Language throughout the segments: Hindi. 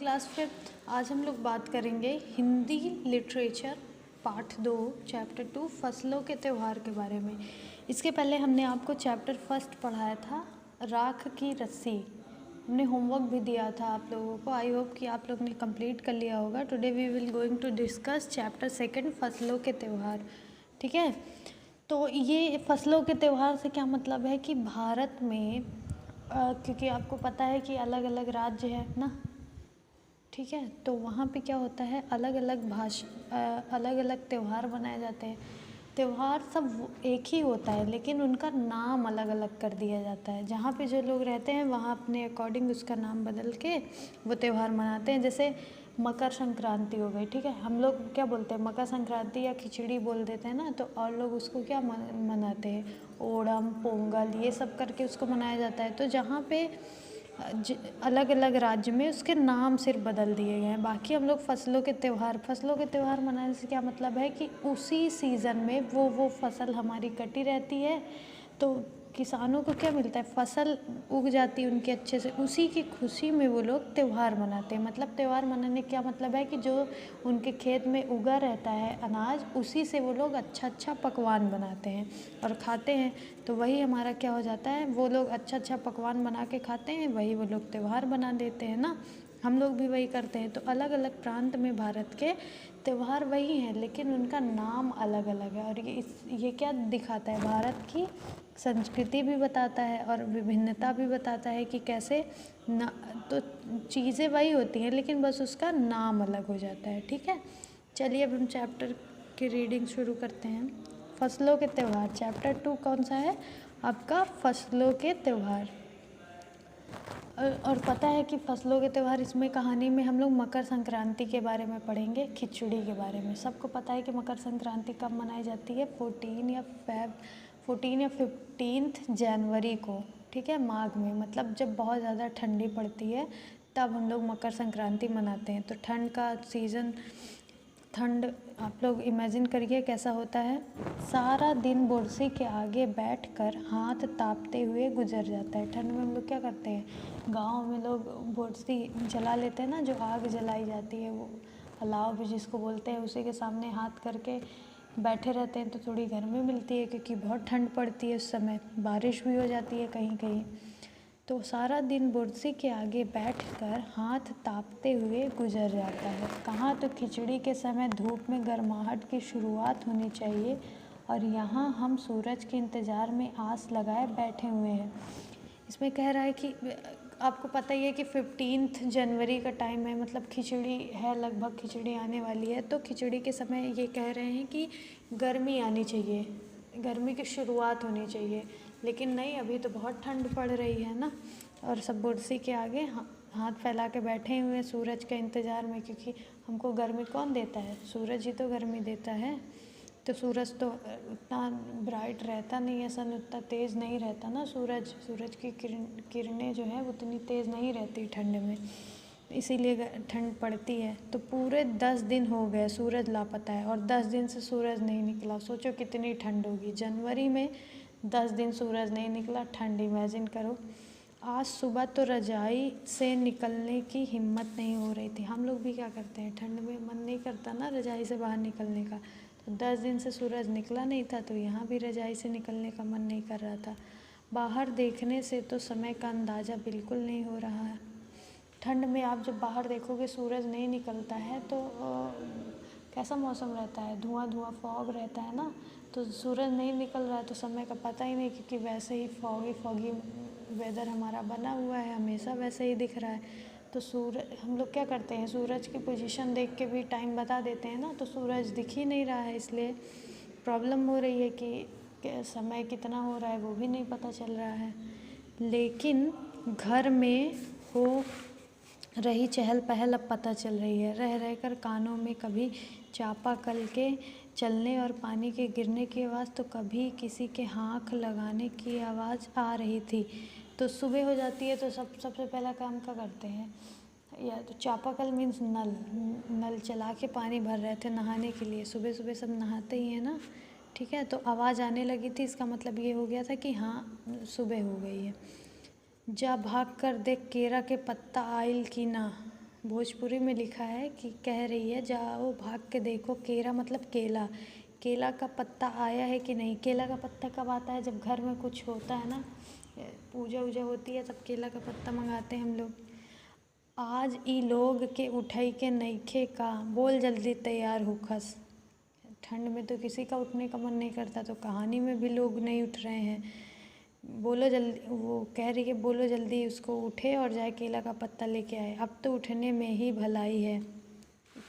Class fifth. आज हम लोग बात करेंगे हिंदी लिटरेचर पार्ट 2 चैप्टर 2 फसलों के त्यौहार के बारे में। इसके पहले हमने आपको चैप्टर फर्स्ट पढ़ाया था, राख की रस्सी। हमने होमवर्क भी दिया था आप लोगों को। आई होप कि आप लोग ने कंप्लीट कर लिया होगा। Today we will going to discuss chapter second फसलों के त्यौहार। ठीक है, तो ये फसलों के त्यौहार से क्या मतलब है कि भारत में क्योंकि आपको पता है कि अलग अलग राज्य है ना, ठीक है, तो वहाँ पे क्या होता है, अलग अलग त्यौहार मनाए जाते हैं। त्यौहार सब एक ही होता है लेकिन उनका नाम अलग अलग कर दिया जाता है। जहाँ पे जो लोग रहते हैं वहाँ अपने अकॉर्डिंग उसका नाम बदल के वो त्यौहार मनाते हैं। जैसे मकर संक्रांति हो गई, ठीक है, हम लोग क्या बोलते हैं, मकर संक्रांति या खिचड़ी बोल देते हैं ना, तो और लोग उसको क्या मनाते हैं, ओणम, पोंगल, ये सब करके उसको मनाया जाता है। तो जहाँ पे अलग अलग राज्य में उसके नाम सिर्फ बदल दिए गए हैं। बाकी हम लोग फसलों के त्यौहार मनाने से क्या मतलब है कि उसी सीज़न में वो फसल हमारी कटी रहती है, तो किसानों को क्या मिलता है, फसल उग जाती है उनके अच्छे से, उसी की खुशी में वो लोग त्यौहार मनाते हैं। मतलब त्यौहार मनाने का क्या मतलब है कि जो उनके खेत में उगा रहता है अनाज, उसी से वो लोग अच्छा पकवान बनाते हैं और खाते हैं। तो वही हमारा क्या हो जाता है, वो लोग अच्छा पकवान बना के खाते हैं, वही वो लोग त्यौहार बना देते हैं ना। हम लोग भी वही करते हैं। तो अलग अलग प्रांत में भारत के त्यौहार वही हैं लेकिन उनका नाम अलग अलग है। और ये क्या दिखाता है, भारत की संस्कृति भी बताता है और विभिन्नता भी बताता है कि कैसे ना, तो चीज़ें वही होती हैं लेकिन बस उसका नाम अलग हो जाता है। ठीक है, चलिए अब हम चैप्टर की रीडिंग शुरू करते हैं। फसलों के त्यौहार, चैप्टर 2 कौन सा है आपका, फसलों के त्यौहार। और पता है कि फसलों के त्यौहार, इसमें कहानी में हम लोग मकर संक्रांति के बारे में पढ़ेंगे, खिचड़ी के बारे में। सबको पता है कि मकर संक्रांति कब मनाई जाती है, 14 या 15 जनवरी को, ठीक है, माघ में। मतलब जब बहुत ज़्यादा ठंडी पड़ती है तब हम लोग मकर संक्रांति मनाते हैं। तो ठंड का सीज़न, ठंड आप लोग इमेजिन करिए कैसा होता है। सारा दिन बुर्सी के आगे बैठकर हाथ तापते हुए गुजर जाता है। ठंड में हम लोग क्या करते हैं, गांव में लोग बुर्सी जला लेते हैं ना, जो आग जलाई जाती है, वो अलाव भी जिसको बोलते हैं, उसी के सामने हाथ करके बैठे रहते हैं। तो थोड़ी गर्मी मिलती है क्योंकि बहुत ठंड पड़ती है उस समय, बारिश भी हो जाती है कहीं कहीं। तो सारा दिन बुर्सी के आगे बैठकर हाथ तापते हुए गुजर जाता है। कहाँ, तो खिचड़ी के समय धूप में गर्माहट की शुरुआत होनी चाहिए और यहाँ हम सूरज के इंतज़ार में आस लगाए बैठे हुए हैं। इसमें कह रहा है कि आपको पता ही है कि 15 जनवरी का टाइम है, मतलब खिचड़ी है, लगभग खिचड़ी आने वाली है। तो खिचड़ी के समय ये कह रहे हैं कि गर्मी आनी चाहिए, गर्मी की शुरुआत होनी चाहिए, लेकिन नहीं, अभी तो बहुत ठंड पड़ रही है ना। और सब बुर्सी के आगे हाथ फैला के बैठे हुए हैं सूरज के इंतज़ार में, क्योंकि हमको गर्मी कौन देता है, सूरज ही तो गर्मी देता है। तो सूरज तो उतना ब्राइट रहता नहीं है, सन उतना तेज़ नहीं रहता ना, सूरज की किरणें जो है उतनी तेज़ नहीं रहती ठंड में, इसीलिए ठंड पड़ती है। तो पूरे 10 दिन हो गए सूरज लापता है और 10 दिन से सूरज नहीं निकला। सोचो कितनी ठंड होगी, जनवरी में 10 दिन सूरज नहीं निकला, ठंड इमेजिन करो। आज सुबह तो रजाई से निकलने की हिम्मत नहीं हो रही थी। हम लोग भी क्या करते हैं, ठंड में मन नहीं करता ना रजाई से बाहर निकलने का। तो 10 दिन से सूरज निकला नहीं था, तो यहाँ भी रजाई से निकलने का मन नहीं कर रहा था। बाहर देखने से तो समय का अंदाज़ा बिल्कुल नहीं हो रहा है। ठंड में आप जब बाहर देखोगे सूरज नहीं निकलता है तो कैसा मौसम रहता है, धुआं फॉग रहता है ना। तो सूरज नहीं निकल रहा है तो समय का पता ही नहीं, क्योंकि वैसे ही फॉगी वेदर हमारा बना हुआ है, हमेशा वैसे ही दिख रहा है। तो हम लोग क्या करते हैं, सूरज की पोजीशन देख के भी टाइम बता देते हैं ना, तो सूरज दिख ही नहीं रहा है, इसलिए प्रॉब्लम हो रही है कि समय कितना हो रहा है वो भी नहीं पता चल रहा है। लेकिन घर में हो रही चहल पहल अब पता चल रही है। रह रहकर कानों में कभी चापाकल के चलने और पानी के गिरने की आवाज़, तो कभी किसी के हाँक लगाने की आवाज़ आ रही थी। तो सुबह हो जाती है तो सबसे पहला काम क्या करते हैं, या तो चापाकल मीन्स नल चला के पानी भर रहे थे नहाने के लिए। सुबह सुबह सब नहाते ही हैं ना, ठीक है। तो आवाज़ आने लगी थी, इसका मतलब ये हो गया था कि हाँ सुबह हो गई है। जा भाग कर देख केरा के पत्ता आइल की ना, भोजपुरी में लिखा है कि कह रही है जाओ भाग के देखो केरा मतलब केला, केला का पत्ता आया है कि नहीं। केला का पत्ता कब आता है? जब घर में कुछ होता है ना, पूजा वूजा होती है, तब केला का पत्ता मंगाते हैं हम लोग। आज ई लोग के उठई के नइखे का, बोल जल्दी तैयार हो खस। ठंड में तो किसी का उठने का मन नहीं करता, तो कहानी में भी लोग नहीं उठ रहे हैं। बोलो जल्दी, वो कह रही है बोलो जल्दी उसको उठे और जाए केला का पत्ता लेके आए। अब तो उठने में ही भलाई है,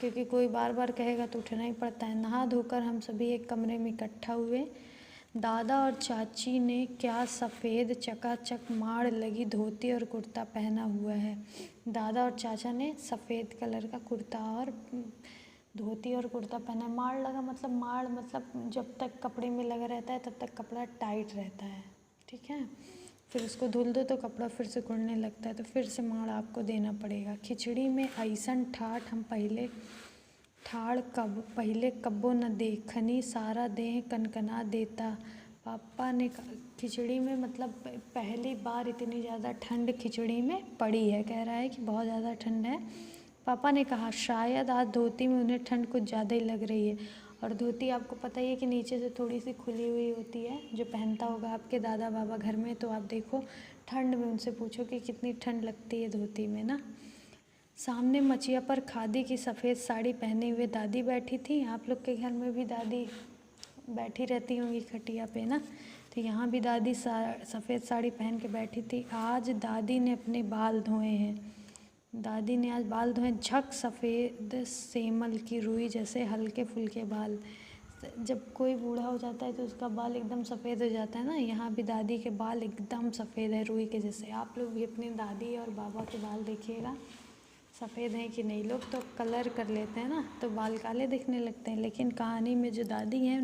क्योंकि कोई बार बार कहेगा तो उठना ही पड़ता है। नहा धोकर हम सभी एक कमरे में इकट्ठा हुए। दादा और चाची ने क्या सफ़ेद चकाचक माड़ लगी धोती और कुर्ता पहना हुआ है। दादा और चाचा ने सफ़ेद कलर का कुर्ता और धोती और कुर्ता पहना है। माड़ लगा मतलब, माड़ मतलब जब तक कपड़े में लगा रहता है तब तक कपड़ा टाइट रहता है, ठीक है। फिर उसको धुल दो तो कपड़ा फिर से कुड़ने लगता है, तो फिर से माड़ आपको देना पड़ेगा। खिचड़ी में ऐसन ठाठ हम पहले कब्बो न देखनी, सारा देह कनकना देता। पापा ने खिचड़ी में मतलब पहली बार इतनी ज़्यादा ठंड खिचड़ी में पड़ी है। कह रहा है कि बहुत ज़्यादा ठंड है। पापा ने कहा शायद आज धोती में उन्हें ठंड कुछ ज़्यादा ही लग रही है। और धोती आपको पता ही है कि नीचे से थोड़ी सी खुली हुई होती है, जो पहनता होगा आपके दादा बाबा घर में। तो आप देखो ठंड में उनसे पूछो कि कितनी ठंड लगती है धोती में ना। सामने मचिया पर खादी की सफ़ेद साड़ी पहने हुए दादी बैठी थी। आप लोग के घर में भी दादी बैठी रहती होंगी खटिया पे ना, तो यहाँ भी दादी सफ़ेद साड़ी पहन के बैठी थी। आज दादी ने अपने बाल धोए हैं। दादी ने आज बाल धोए, झक सफ़ेद सेमल की रुई जैसे हल्के फुल्के बाल। जब कोई बूढ़ा हो जाता है तो उसका बाल एकदम सफ़ेद हो जाता है ना, यहाँ भी दादी के बाल एकदम सफ़ेद है रुई के जैसे। आप लोग भी अपनी दादी और बाबा के बाल देखिएगा सफ़ेद हैं कि नहीं। लोग तो कलर कर लेते हैं ना, तो बाल काले दिखने लगते हैं, लेकिन कहानी में जो दादी हैं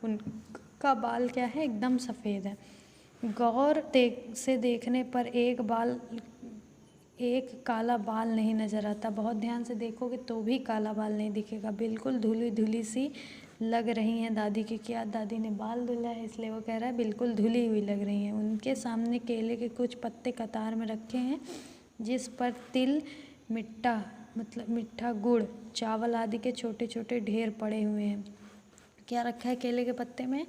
उनका बाल क्या है, एकदम सफ़ेद है। गौर से देखने पर एक काला बाल नहीं नज़र आता। बहुत ध्यान से देखोगे तो भी काला बाल नहीं दिखेगा। बिल्कुल धुली धुली सी लग रही हैं दादी की। क्या दादी ने बाल धुला है, इसलिए वो कह रहा है बिल्कुल धुली हुई लग रही हैं। उनके सामने केले के कुछ पत्ते कतार में रखे हैं, जिस पर तिल, मीठा गुड़, चावल आदि के छोटे छोटे ढेर पड़े हुए हैं। क्या रखा है केले के पत्ते में?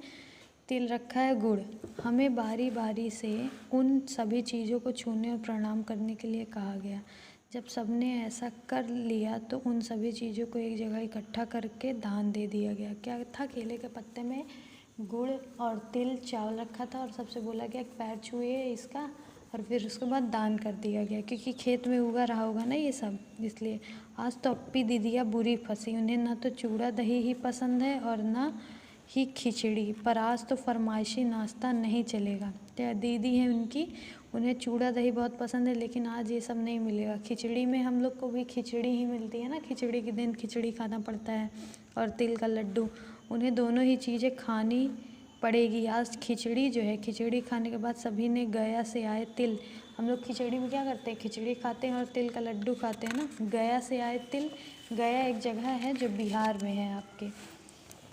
तिल रखा है, गुड़। हमें बारी बारी से उन सभी चीज़ों को छूने और प्रणाम करने के लिए कहा गया। जब सबने ऐसा कर लिया तो उन सभी चीज़ों को एक जगह इकट्ठा करके दान दे दिया गया। क्या था? केले के पत्ते में गुड़ और तिल, चावल रखा था और सबसे बोला गया कि पैर छुए इसका, और फिर उसके बाद दान कर दिया गया, क्योंकि खेत में उगा रहा होगा ना ये सब, इसलिए। आज तो अप्पी दीदिया बुरी फंसी, उन्हें ना तो चूड़ा दही ही पसंद है और ना ही खिचड़ी, पर आज तो फरमाइशी नाश्ता नहीं चलेगा। क्या दीदी है उनकी, उन्हें चूड़ा दही बहुत पसंद है, लेकिन आज ये सब नहीं मिलेगा। खिचड़ी में हम लोग को भी खिचड़ी ही मिलती है ना, खिचड़ी के दिन खिचड़ी खाना पड़ता है, और तिल का लड्डू। उन्हें दोनों ही चीज़ें खानी पड़ेगी। आज खिचड़ी जो है, खिचड़ी खाने के बाद सभी ने गया से आए तिल, हम लोग खिचड़ी में क्या करते हैं, खिचड़ी खाते हैं और तिल का लड्डू खाते हैं ना। गया से आए तिल, गया एक जगह है जो बिहार में है आपके।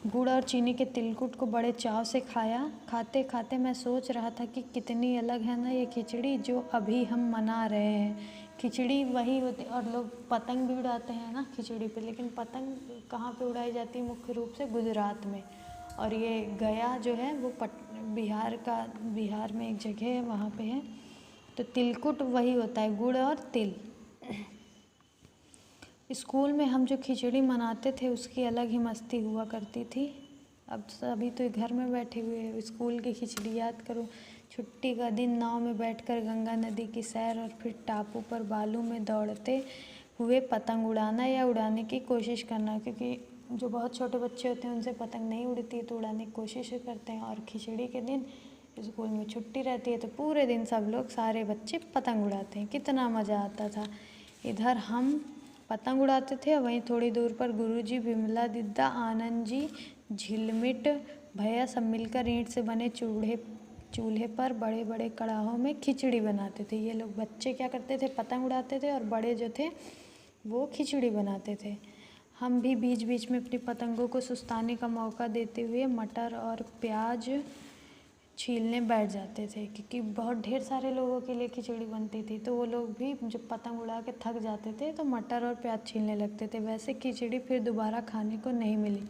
गुड़ और चीनी के तिलकुट को बड़े चाव से खाया। खाते खाते मैं सोच रहा था कि कितनी अलग है ना ये खिचड़ी जो अभी हम मना रहे हैं। खिचड़ी वही होती, और लोग पतंग भी उड़ाते हैं ना खिचड़ी पे, लेकिन पतंग कहाँ पे उड़ाई जाती है? मुख्य रूप से गुजरात में। और ये गया जो है वो बिहार में एक जगह है, वहाँ पे है। तो तिलकुट वही होता है, गुड़ और तिल। स्कूल में हम जो खिचड़ी मनाते थे उसकी अलग ही मस्ती हुआ करती थी। अब सभी तो घर में बैठे हुए हैं, स्कूल की खिचड़ी याद करो। छुट्टी का दिन नाव में बैठकर गंगा नदी की सैर, और फिर टापू पर बालू में दौड़ते हुए पतंग उड़ाना या उड़ाने की कोशिश करना, क्योंकि जो बहुत छोटे बच्चे होते हैं उनसे पतंग नहीं उड़ती है तो उड़ाने की कोशिश करते हैं। और खिचड़ी के दिन स्कूल में छुट्टी रहती है तो पूरे दिन सब लोग, सारे बच्चे पतंग उड़ाते हैं। कितना मज़ा आता था। इधर हम पतंग उड़ाते थे और वहीं थोड़ी दूर पर गुरुजी, विमला दीदा, आनंद जी, झिलमिट भैया सब मिलकर ईंट से बने चूल्हे पर बड़े बड़े कड़ाहों में खिचड़ी बनाते थे। ये लोग बच्चे क्या करते थे, पतंग उड़ाते थे, और बड़े जो थे वो खिचड़ी बनाते थे। हम भी बीच बीच में अपनी पतंगों को सुस्ताने का मौका देते हुए मटर और प्याज छीलने बैठ जाते थे, क्योंकि बहुत ढेर सारे लोगों के लिए खिचड़ी बनती थी। तो वो लोग भी जब पतंग उड़ा के थक जाते थे तो मटर और प्याज छीलने लगते थे। वैसे खिचड़ी फिर दोबारा खाने को नहीं मिली।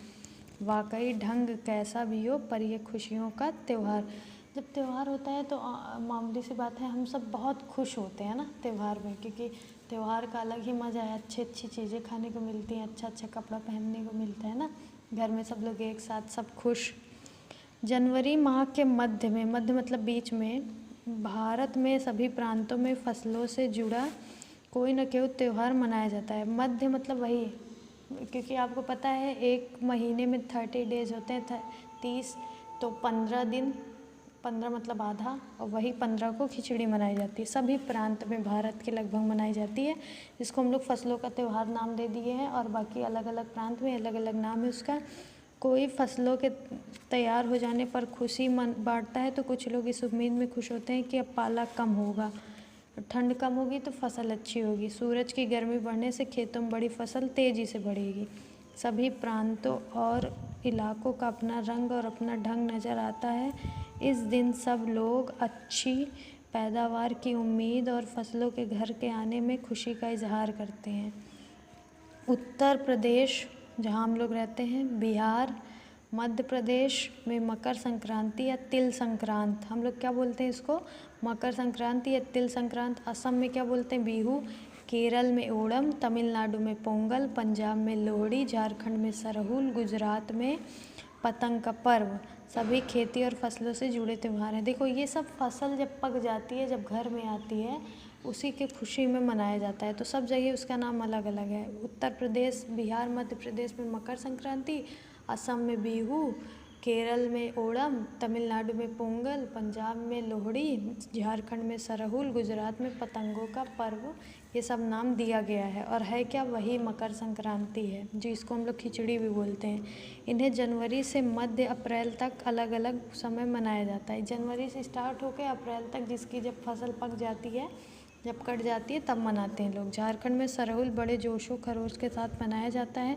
वाकई ढंग कैसा भी हो, पर ये खुशियों का त्यौहार। जब त्यौहार होता है तो मामूली सी बात है, हम सब बहुत खुश होते हैं ना त्यौहार में, क्योंकि त्यौहार का अलग ही मज़ा है। अच्छी अच्छी चीज़ें खाने को मिलती हैं, अच्छा अच्छा कपड़ा पहनने को मिलता है ना, घर में सब लोग एक साथ सब खुश। जनवरी माह के मध्य में, मध्य मतलब बीच में, भारत में सभी प्रांतों में फसलों से जुड़ा कोई न कोई त्यौहार मनाया जाता है। मध्य मतलब वही, क्योंकि आपको पता है एक महीने में 30 डेज होते हैं, 30, तो 15 दिन, 15 मतलब आधा, और वही 15 को खिचड़ी मनाई जाती है। सभी प्रांत में भारत के लगभग मनाई जाती है, जिसको हम लोग फसलों का त्यौहार नाम दे दिए हैं। और बाकी अलग अलग प्रांत में अलग अलग नाम है उसका। कोई फसलों के तैयार हो जाने पर खुशी मन बांटता है, तो कुछ लोग इस उम्मीद में खुश होते हैं कि अब पाला कम होगा, ठंड कम होगी तो फसल अच्छी होगी। सूरज की गर्मी बढ़ने से खेतों में बड़ी फसल तेज़ी से बढ़ेगी। सभी प्रांतों और इलाकों का अपना रंग और अपना ढंग नज़र आता है। इस दिन सब लोग अच्छी पैदावार की उम्मीद और फसलों के घर के आने में खुशी का इजहार करते हैं। उत्तर प्रदेश, जहाँ हम लोग रहते हैं, बिहार, मध्य प्रदेश में मकर संक्रांति या तिल संक्रांत, हम लोग क्या बोलते हैं इसको, मकर संक्रांति या तिल संक्रांत। असम में क्या बोलते हैं, बिहू। केरल में ओणम, तमिलनाडु में पोंगल, पंजाब में लोहड़ी, झारखंड में सरहुल, गुजरात में पतंग का पर्व। सभी खेती और फसलों से जुड़े त्यौहार हैं। देखो ये सब फसल जब पक जाती है, जब घर में आती है, उसी के खुशी में मनाया जाता है। तो सब जगह उसका नाम अलग अलग है। उत्तर प्रदेश, बिहार, मध्य प्रदेश में मकर संक्रांति, असम में बिहू, केरल में ओणम, तमिलनाडु में पोंगल, पंजाब में लोहड़ी, झारखंड में सरहुल, गुजरात में पतंगों का पर्व। ये सब नाम दिया गया है, और है क्या, वही मकर संक्रांति है, जो इसको हम लोग खिचड़ी भी बोलते हैं। इन्हें जनवरी से मध्य अप्रैल तक अलग अलग समय मनाया जाता है। जनवरी से स्टार्ट होकर अप्रैल तक, जिसकी जब फसल पक जाती है, जब कट जाती है, तब मनाते हैं लोग। झारखंड में सरहुल बड़े जोशो खरोश के साथ मनाया जाता है।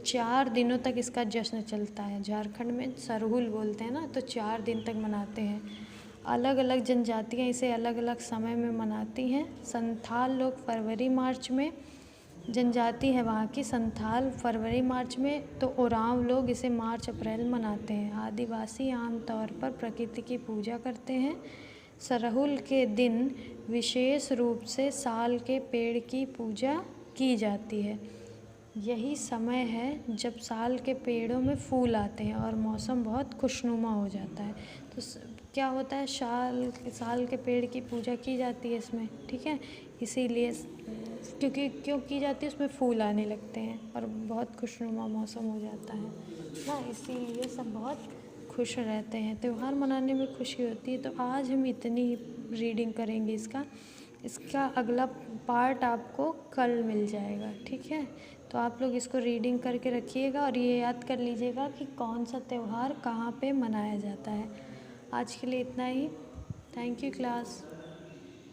4 दिनों तक इसका जश्न चलता है। झारखंड में सरहुल बोलते हैं ना, तो 4 दिन तक मनाते हैं। अलग अलग जनजातियाँ इसे अलग अलग समय में मनाती हैं। संथाल लोग फरवरी मार्च में, जनजाति है वहाँ की संथाल, फरवरी मार्च में, तो ओरांव लोग इसे मार्च अप्रैल मनाते हैं। आदिवासी आमतौर पर प्रकृति की पूजा करते हैं। सरहुल के दिन विशेष रूप से साल के पेड़ की पूजा की जाती है। यही समय है जब साल के पेड़ों में फूल आते हैं और मौसम बहुत खुशनुमा हो जाता है। तो क्या होता है, साल के पेड़ की पूजा की जाती है इसमें, ठीक है। इसीलिए क्योंकि क्यों की जाती है, उसमें फूल आने लगते हैं और बहुत खुशनुमा मौसम हो जाता है ना, इसीलिए सब बहुत खुश रहते हैं। त्यौहार मनाने में खुशी होती है। तो आज हम इतनी रीडिंग करेंगे इसका अगला पार्ट आपको कल मिल जाएगा, ठीक है। तो आप लोग इसको रीडिंग करके रखिएगा और ये याद कर लीजिएगा कि कौन सा त्यौहार कहाँ पे मनाया जाता है। आज के लिए इतना ही। Thank you class.